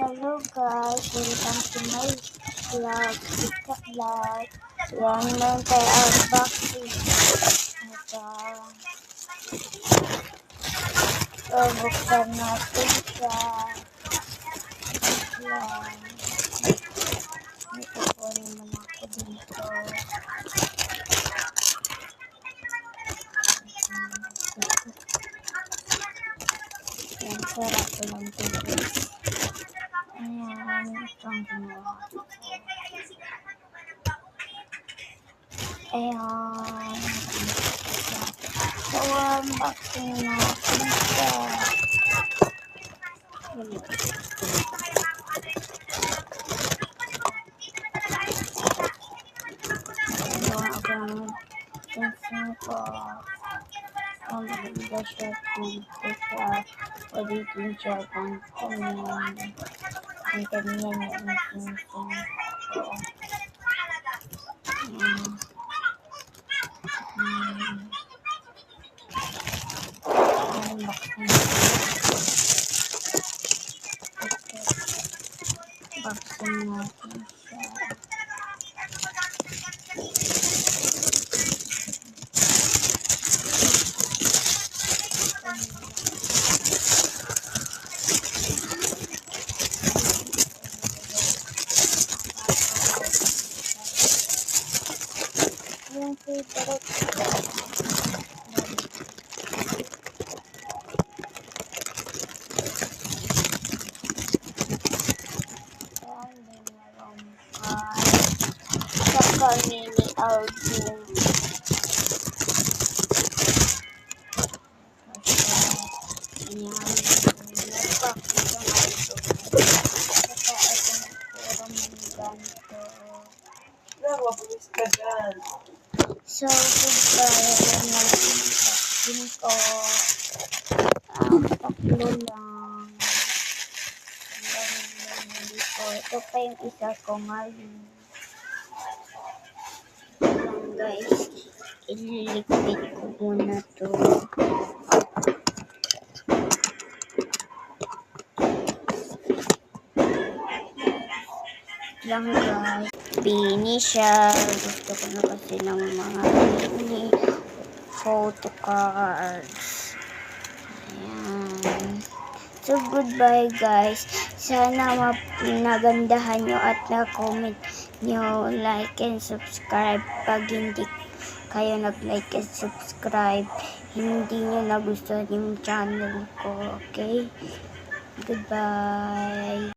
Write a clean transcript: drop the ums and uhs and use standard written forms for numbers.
Hello guys, welcome to my vlog, Ika Vlog. Yan, meron tayo unboxing. Ito. So, buksan natin siya. Yan. Ito po naman ako dito. Yan, sarap ko lang dito. Ayan, itong ginawa ko. Ayan. So, unboxing natin siya. Gawa ako ng pinsin ko. Ang maganda siya dito sa ulitin siya kung kanyan. Ang kanyan yung pinsin ko. Unboxing natin siya. Yung favorite saka mini album. Ayan, napak isang album. Saka itong puro ganito. So, goodbye. Ayan na lang yung unboxing ko. Tatlo lang. Ito pa yung isa ko ngayon. Guys, ililipid ko muna to. Lang guys, finish siya. Gusto ko na kasi ng mga mini photo cards. Ayan. So goodbye guys. Sana nagandahan nyo at na-comment nyo, like and subscribe. Pag hindi kayo nag-like and subscribe, hindi nyo nagustuhan yung channel ko. Okay? Goodbye.